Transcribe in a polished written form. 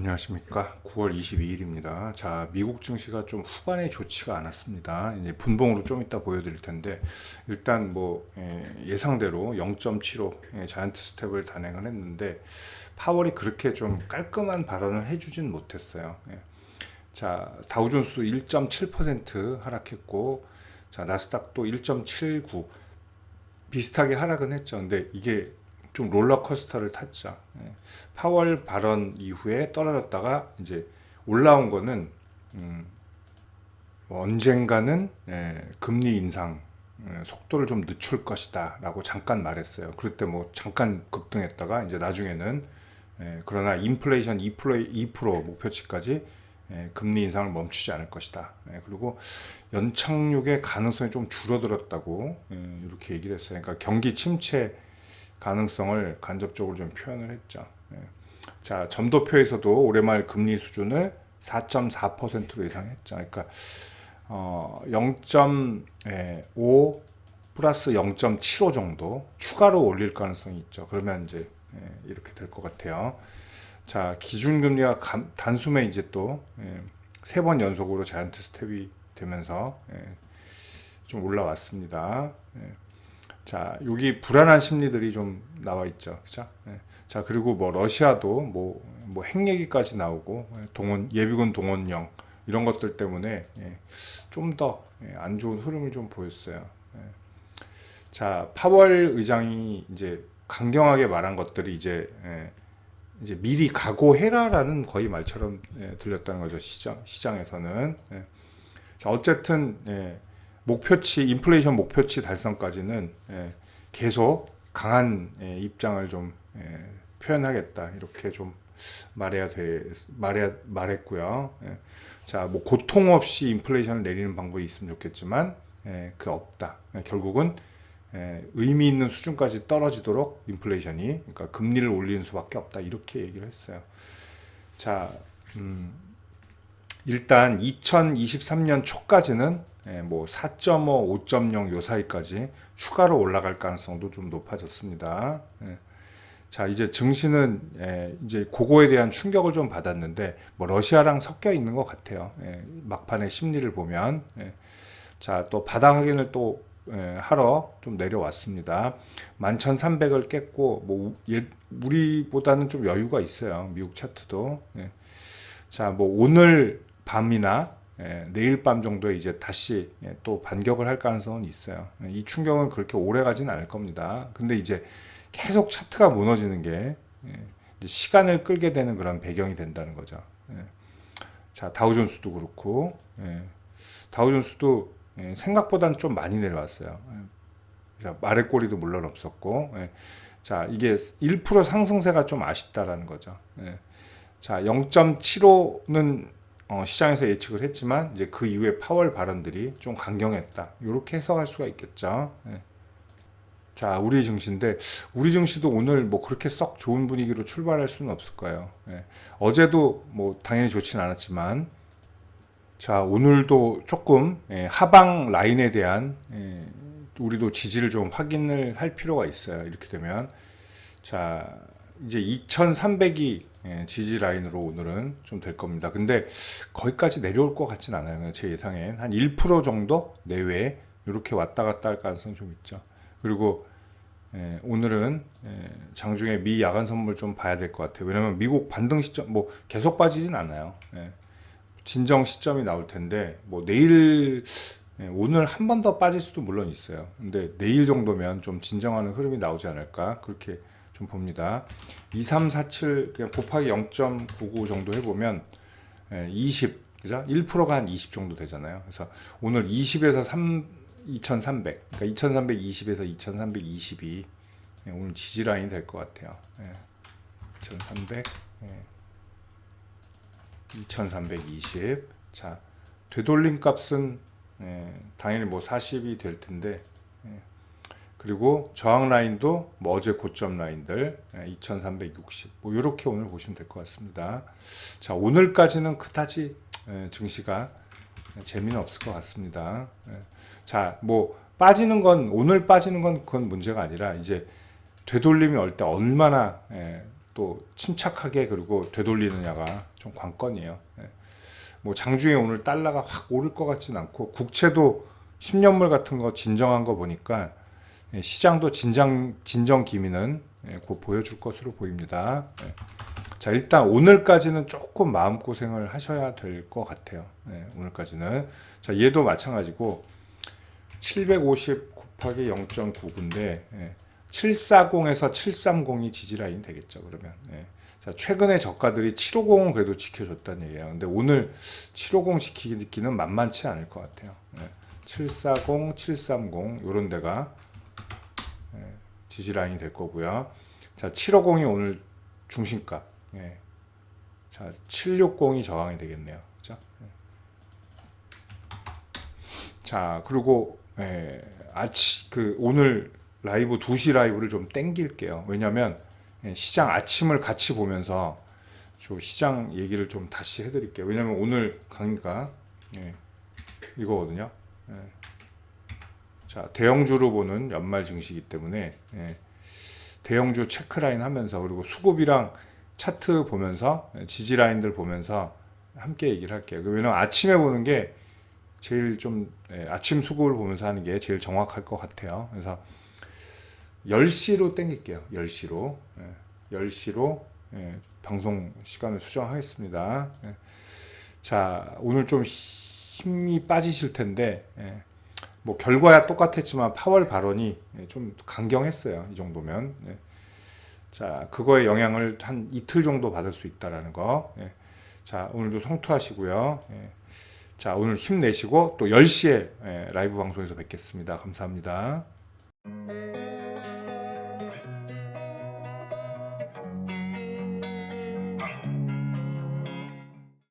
안녕하십니까. 9월 22일입니다. 자, 미국 증시가 좀 후반에 좋지가 않았습니다. 이제 분봉으로 좀 이따 보여드릴 텐데, 일단 예상대로 0.75 자이언트 스텝을 단행을 했는데, 파월이 그렇게 좀 깔끔한 발언을 해주진 못했어요. 자, 다우존스 1.7% 하락했고, 자, 나스닥도 1.79 비슷하게 하락은 했죠. 근데 이게 좀 롤러코스터를 탔죠. 파월 발언 이후에 떨어졌다가 이제 올라온 거는 언젠가는 금리 인상 속도를 좀 늦출 것이다라고 잠깐 말했어요. 그럴 때 뭐 잠깐 급등했다가 이제 나중에는 그러나 인플레이션 2% 목표치까지 금리 인상을 멈추지 않을 것이다. 그리고 연착륙의 가능성이 좀 줄어들었다고 이렇게 얘기를 했어요. 그러니까 경기 침체 가능성을 간접적으로 좀 표현을 했죠. 자, 점도표에서도 올해 말 금리 수준을 4.4%로 예상했죠. 그러니까 0.5 플러스 0.75 정도 추가로 올릴 가능성이 있죠. 그러면 이제 이렇게 될 것 같아요. 자, 기준금리가 단숨에 이제 또 3번 연속으로 자이언트 스텝이 되면서 좀 올라왔습니다. 자, 여기 불안한 심리들이 좀 나와 있죠. 그죠? 자, 그리고 뭐 러시아도 뭐 핵 얘기까지 나오고 예비군 동원령 이런 것들 때문에 좀 더 안 좋은 흐름을 좀 보였어요. 자, 파월 의장이 이제 강경하게 말한 것들이 이제 미리 각오해라라는 거의 말처럼 들렸다는 거죠. 시장에서는. 자, 어쨌든 목표치, 인플레이션 목표치 달성까지는 계속 강한 입장을 좀 표현하겠다. 이렇게 좀 말했고요. 자, 뭐 고통 없이 인플레이션을 내리는 방법이 있으면 좋겠지만 그 없다. 결국은 의미 있는 수준까지 떨어지도록 인플레이션이, 그러니까 금리를 올리는 수밖에 없다. 이렇게 얘기를 했어요. 자, 일단 2023년 초까지는 뭐 4.5, 5.0 요 사이까지 추가로 올라갈 가능성도 좀 높아졌습니다. 자, 이제 증시는 이제 그거에 대한 충격을 좀 받았는데 뭐 러시아랑 섞여 있는 것 같아요. 막판의 심리를 보면. 자, 또 바닥 확인을 또 하러 좀 내려왔습니다. 11,300을 깼고 뭐 우리보다는 좀 여유가 있어요. 미국 차트도. 자, 뭐 오늘 밤이나 내일 밤 정도에 이제 다시 또 반격을 할 가능성은 있어요. 이 충격은 그렇게 오래 가진 않을 겁니다. 근데 이제 계속 차트가 무너지는 게 이제 시간을 끌게 되는 그런 배경이 된다는 거죠. 자, 다우존스도 그렇고 다우존스도 생각보다는 좀 많이 내려왔어요. 아랫꼬리도 물론 없었고, 자, 이게 1% 상승세가 좀 아쉽다라는 거죠. 자, 0.75는 시장에서 예측을 했지만 이제 그 이후에 파월 발언들이 좀 강경했다. 이렇게 해석할 수가 있겠죠. 자, 우리 증시인데 우리 증시도 오늘 뭐 그렇게 썩 좋은 분위기로 출발할 수는 없을 거예요. 어제도 뭐 당연히 좋진 않았지만, 자, 오늘도 조금 하방 라인에 대한 우리도 지지를 좀 확인을 할 필요가 있어요. 이렇게 되면, 자, 이제 2300이 지지 라인으로 오늘은 좀 될 겁니다. 근데 거기까지 내려올 것 같진 않아요. 제 예상엔 한 1% 정도 내외에 이렇게 왔다 갔다 할 가능성이 좀 있죠. 그리고 오늘은 장중에 미 야간 선물 좀 봐야 될 것 같아요. 왜냐면 미국 반등 시점 뭐 계속 빠지진 않아요. 진정 시점이 나올 텐데 뭐 내일 오늘 한 번 더 빠질 수도 물론 있어요. 근데 내일 정도면 좀 진정하는 흐름이 나오지 않을까 그렇게 좀 봅니다. 2347 그냥 곱하기 0.99 정도 해보면 20, 그죠? 1%가 한 20 정도 되잖아요. 그래서 오늘 20에서 2300, 그러니까 2320에서 2320이 오늘 지지 라인이 될 것 같아요. 2300, 2320. 자, 되돌림 값은 당연히 뭐 40이 될 텐데, 그리고 저항 라인도 뭐 어제 고점 라인들 2360, 뭐 이렇게 오늘 보시면 될 것 같습니다. 자, 오늘까지는 그다지 증시가 재미는 없을 것 같습니다. 자, 뭐 빠지는 건 오늘 빠지는 건 그건 문제가 아니라 이제 되돌림이 올 때 얼마나 또 침착하게 그리고 되돌리느냐가 좀 관건이에요. 예. 뭐 장중에 오늘 달러가 확 오를 것 같진 않고 국채도 10년물 같은 거 진정한 거 보니까 예, 시장도 진정 기미는 예, 곧 보여줄 것으로 보입니다. 예. 자, 일단 오늘까지는 조금 마음고생을 하셔야 될 것 같아요. 예, 오늘까지는. 자, 얘도 마찬가지고 750 곱하기 0.99인데 740에서 730이 지지라인 되겠죠. 그러면 자, 최근에 저가들이 750은 그래도 지켜줬다는 얘기예요. 근데 오늘 750 지키기는 만만치 않을 것 같아요. 740, 730 이런 데가 지지라인이 될 거고요. 자, 750이 오늘 중심가. 자, 760이 저항이 되겠네요. 그죠? 자, 그리고 오늘 라이브 2시 라이브를 좀 땡길게요. 왜냐면 시장 아침을 같이 보면서 시장 얘기를 좀 다시 해드릴게요. 왜냐면 오늘 강의가 이거거든요. 자, 대형주로 보는 연말 증시이기 때문에 대형주 체크라인 하면서 그리고 수급이랑 차트 보면서 지지 라인들 보면서 함께 얘기를 할게요. 왜냐면 아침에 보는 게 제일 좀 아침 수급을 보면서 하는 게 제일 정확할 것 같아요. 그래서 10시로 땡길게요. 10시로 10시로 방송 시간을 수정하겠습니다. 자, 오늘 좀 힘이 빠지실 텐데 뭐 결과야 똑같았지만 파월 발언이 좀 강경했어요. 이 정도면. 자, 그거의 영향을 한 이틀 정도 받을 수 있다라는 거. 자, 오늘도 성투하시고요. 자, 오늘 힘내시고 또 10시에 라이브 방송에서 뵙겠습니다. 감사합니다.